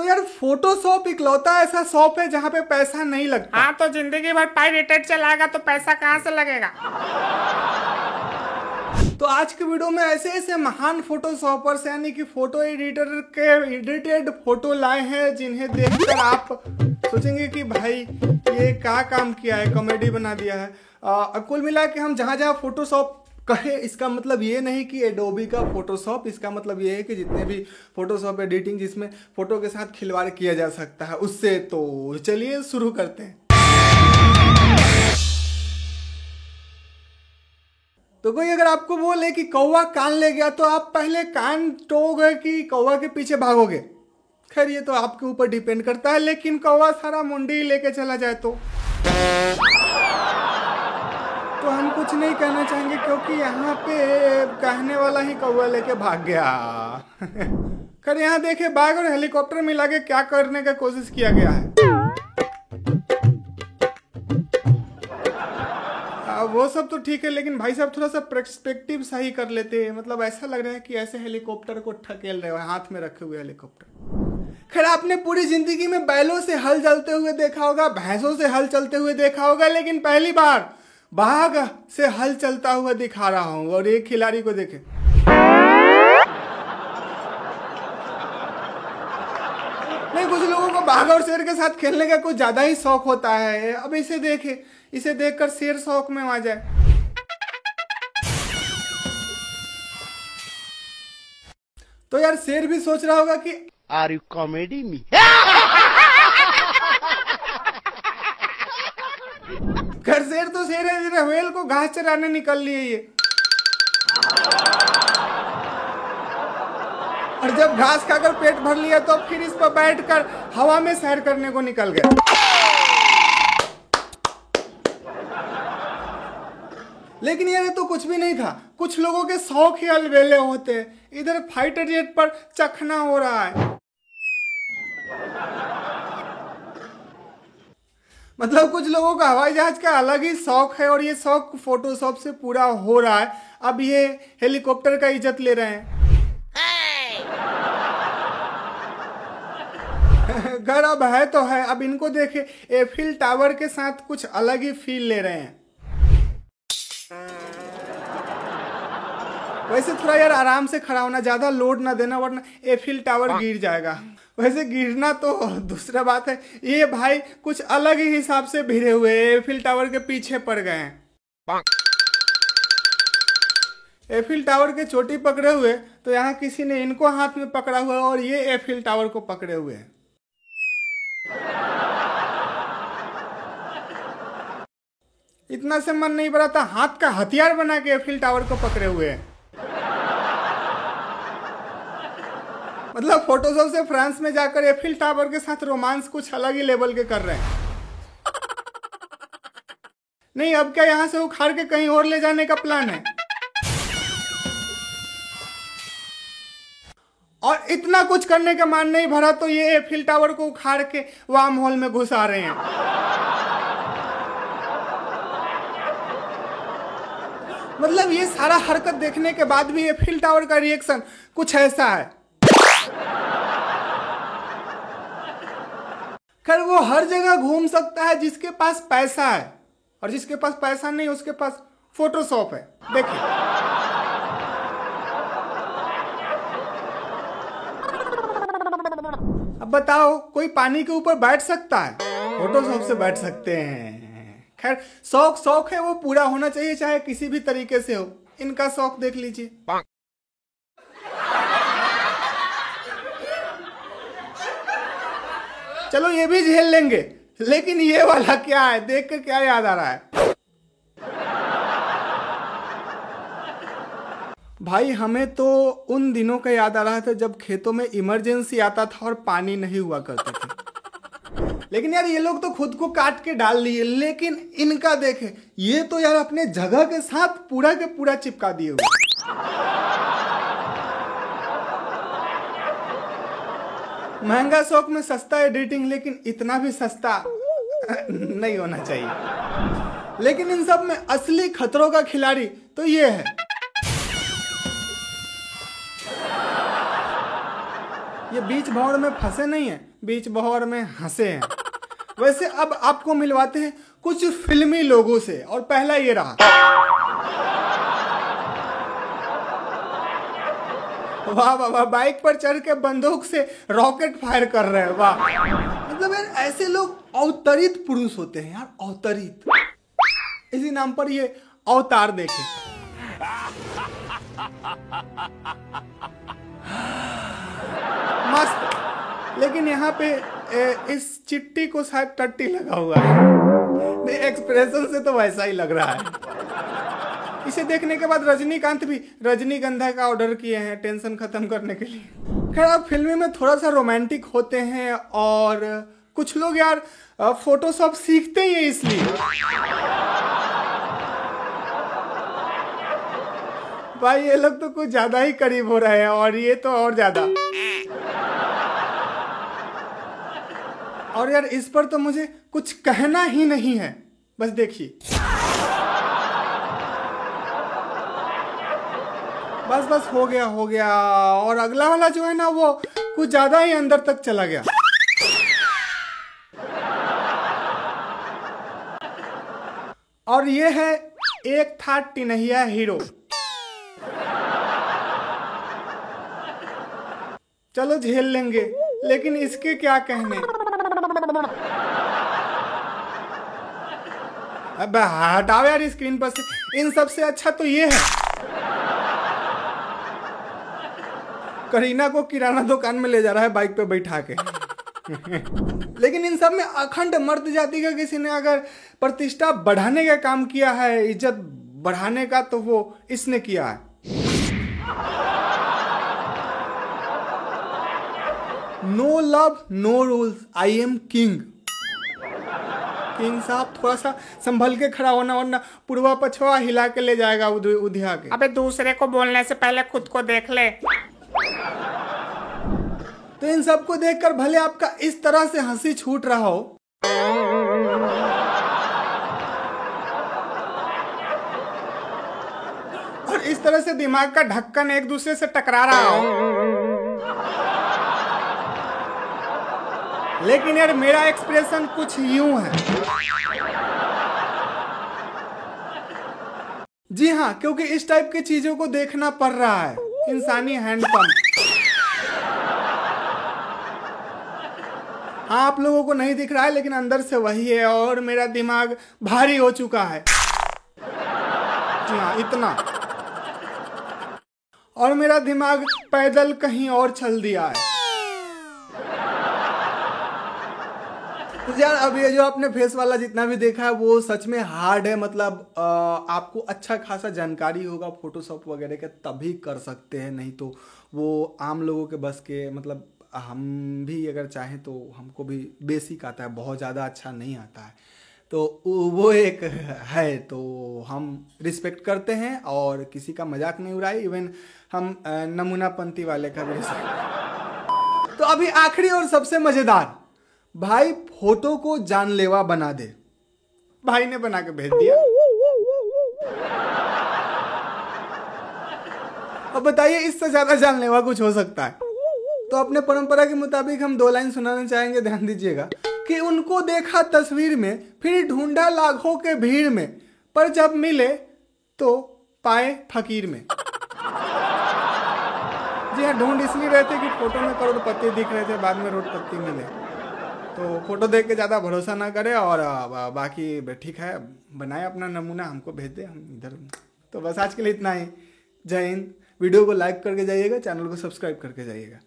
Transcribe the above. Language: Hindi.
तो यार फोटोशॉप इकलौता ऐसा शॉप है जहाँ पे पैसा नहीं लगता। हाँ तो जिंदगी भर पायरेटेड चलाएगा तो पैसा कहाँ से लगेगा। तो आज के वीडियो में ऐसे ऐसे महान फोटोशॉपर्स यानी कि फोटो एडिटर के एडिटेड फोटो लाए हैं जिन्हें देखकर आप सोचेंगे कि भाई ये क्या काम किया है, कॉमेडी बना दिया है। कुल मिला के हम जहाँ जहाँ फोटोशॉप कहे इसका मतलब ये नहीं कि एडोबी का फोटोशॉप, इसका मतलब ये है कि जितने भी फोटोशॉप एडिटिंग जिसमें फोटो के साथ खिलवाड़ किया जा सकता है उससे। तो चलिए शुरू करते हैं। तो कोई अगर आपको बोले कि कौवा कान ले गया तो आप पहले कान टोगे कि कौवा के पीछे भागोगे? खैर ये तो आपके ऊपर डिपेंड करता है, लेकिन कौवा सारा मुंडी लेके चला जाए तो हम कुछ नहीं कहना चाहेंगे क्योंकि यहाँ पे कहने वाला ही कौवा लेके भाग गया। खैर यहाँ देखे बाघ और हेलीकॉप्टर मिला के क्या करने का कोशिश किया गया है। वो सब तो ठीक है, लेकिन भाई साहब थोड़ा सा पर्सपेक्टिव सही कर लेते हैं। मतलब ऐसा लग रहा है कि ऐसे हेलीकॉप्टर को ठकेल रहे हो, हाथ में रखे हुए हेलीकॉप्टर। खैर आपने पूरी जिंदगी में बैलों से हल चलते हुए देखा होगा, भैंसों से हल चलते हुए देखा होगा, लेकिन पहली बार बाघ से हल चलता हुआ दिखा रहा हूं। और एक खिलाड़ी को देखे, नहीं कुछ लोगों को बाघ और शेर के साथ खेलने का कुछ ज्यादा ही शौक होता है। अब इसे देखे, इसे देखकर शेर शौक में आ जाए। तो यार शेर भी सोच रहा होगा कि आर यू कॉमेडी मी। घर शेर तो शेर है, व्हेल को घास चराने निकल लिए ये। और जब घास खाकर पेट भर लिया तो फिर इस पर बैठकर हवा में सैर करने को निकल गया। लेकिन ये तो कुछ भी नहीं था, कुछ लोगों के शौक ही अलबेले होते हैं। इधर फाइटर जेट पर चखना हो रहा है। मतलब कुछ लोगों का हवाई जहाज का अलग ही शौक है और ये शौक फोटोशॉप से पूरा हो रहा है। अब ये हेलीकॉप्टर का इज्जत ले रहे हैं। घर अब है तो है, अब इनको देखे एफिल टावर के साथ कुछ अलग ही फील ले रहे हैं। वैसे थोड़ा यार आराम से खड़ा होना, ज्यादा लोड ना देना वरना एफिल टावर गिर जाएगा। वैसे गिरना तो दूसरा बात है, ये भाई कुछ अलग ही हिसाब से भिड़े हुए एफिल टावर के पीछे पड़ गए हैं। एफिल टावर के चोटी पकड़े हुए तो यहाँ किसी ने इनको हाथ में पकड़ा हुआ और ये एफिल टावर को पकड़े हुए हैं। इतना से मन नहीं भरा था, हाथ का हथियार बना के एफिल टावर को पकड़े हुए हैं। मतलब फोटोशॉप से फ्रांस में जाकर एफिल टावर के साथ रोमांस कुछ अलग ही लेवल के कर रहे हैं। नहीं अब क्या यहां से उखाड़ के कहीं और ले जाने का प्लान है? और इतना कुछ करने का मान नहीं भरा तो ये एफिल टावर को उखाड़ के वार्म होल में घुसा रहे हैं। मतलब ये सारा हरकत देखने के बाद भी एफिल टावर का रिएक्शन कुछ ऐसा है। खैर वो हर जगह घूम सकता है जिसके पास पैसा है, और जिसके पास पैसा नहीं उसके पास फोटोशॉप है। देखिए अब बताओ कोई पानी के ऊपर बैठ सकता है? फोटोशॉप से बैठ सकते हैं। खैर शौक है वो पूरा होना चाहिए चाहे किसी भी तरीके से हो। इनका शौक देख लीजिए। चलो ये भी झेल लेंगे, लेकिन ये वाला क्या है, देख कर क्या याद आ रहा है? भाई हमें तो उन दिनों का याद आ रहा था जब खेतों में इमरजेंसी आता था और पानी नहीं हुआ करते थे। लेकिन यार ये लोग तो खुद को काट के डाल लिए, लेकिन इनका देखे, ये तो यार अपने जगह के साथ पूरा के पूरा चिपका दिए हुए। महंगा शौक में सस्ता एडिटिंग, लेकिन इतना भी सस्ता नहीं होना चाहिए। लेकिन इन सब में असली खतरों का खिलाड़ी तो ये है। ये बीच भंवर में फंसे नहीं है, बीच भंवर में हंसे हैं। वैसे अब आपको मिलवाते हैं कुछ फिल्मी लोगों से, और पहला ये रहा। वाह वाह वाह, बाइक पर चढ़ के बंदूक से रॉकेट फायर कर रहे हैं, वाह। मतलब यार ऐसे लोग अवतरित पुरुष होते हैं यार, अवतरित। इसी नाम पर ये अवतार देखे। मस्त। लेकिन यहाँ पे इस चिट्टी को शायद टट्टी लगा हुआ है, एक्सप्रेशन से तो वैसा ही लग रहा है। इसे देखने के बाद रजनीकांत भी रजनीगंधा का ऑर्डर किए हैं टेंशन खत्म करने के लिए। खैर अब फिल्में में थोड़ा सा रोमांटिक होते हैं, और कुछ लोग यार फोटोशॉप सीखते ही है इसलिए। भाई ये लोग तो कुछ ज्यादा ही करीब हो रहे हैं, और ये तो और ज्यादा। और यार इस पर तो मुझे कुछ कहना ही नहीं है, बस देखिए। बस बस हो गया हो गया। और अगला वाला जो है ना वो कुछ ज्यादा ही अंदर तक चला गया। और ये है एक था टिनहिया हीरो। चलो झेल लेंगे, लेकिन इसके क्या कहने। अब हटाओ यार स्क्रीन पर से। इन सब से अच्छा तो ये है, करीना को किराना दुकान में ले जा रहा है बाइक पे बैठा के। लेकिन इन सब में अखंड मर्द जाति का किसी ने अगर प्रतिष्ठा बढ़ाने का काम किया है, इज्जत बढ़ाने का, तो वो इसने किया है। No love no rules, I am king. King साहब थोड़ा सा संभल के खड़ा होना, वरना पूर्वा पछवा हिला के ले जाएगा उधिया के। अबे दूसरे को बोलने से पहले खुद को देख ले। तो इन सबको देखकर भले आपका इस तरह से हंसी छूट रहा हो, और इस तरह से दिमाग का ढक्कन एक दूसरे से टकरा रहा हो, लेकिन यार मेरा एक्सप्रेशन कुछ यूं है। जी हाँ, क्योंकि इस टाइप की चीजों को देखना पड़ रहा है। इंसानी हैंडपंप। हाँ, आप लोगों को नहीं दिख रहा है, लेकिन अंदर से वही है, और मेरा दिमाग भारी हो चुका है। जी हाँ, इतना। और मेरा दिमाग पैदल कहीं और चल दिया है। तो यार अब ये जो आपने फेस वाला जितना भी देखा है वो सच में हार्ड है। मतलब आपको अच्छा खासा जानकारी होगा फोटोशॉप वगैरह का, तभी कर सकते हैं, नहीं तो वो आम लोगों के बस के, मतलब हम भी अगर चाहें तो हमको भी बेसिक आता है, बहुत ज़्यादा अच्छा नहीं आता है। तो वो एक है, तो हम रिस्पेक्ट करते हैं और किसी का मजाक नहीं उड़ाए। इवन हम नमूनापंथी वाले का भी रिस्पेक्ट। तो अभी आखिरी और सबसे मज़ेदार, भाई फोटो को जानलेवा बना दे। भाई ने बना के भेज दिया। अब बताइए इससे ज्यादा जानलेवा कुछ हो सकता है? तो अपने परंपरा के मुताबिक हम 2 लाइन सुनाना चाहेंगे, ध्यान दीजिएगा कि उनको देखा तस्वीर में, फिर ढूंढा लाखों के भीड़ में, पर जब मिले तो पाए फकीर में। जी हाँ, ढूंढ इसलिए रहे थे कि फोटो में करोड़पति दिख रहे थे, बाद में रोडपति मिले। तो फोटो देख के ज़्यादा भरोसा ना करें, और बाकी ठीक है, बनाए अपना नमूना, हमको भेज दे, हम इधर। तो बस आज के लिए इतना ही। जय हिंद। वीडियो को लाइक करके जाइएगा, चैनल को सब्सक्राइब करके जाइएगा।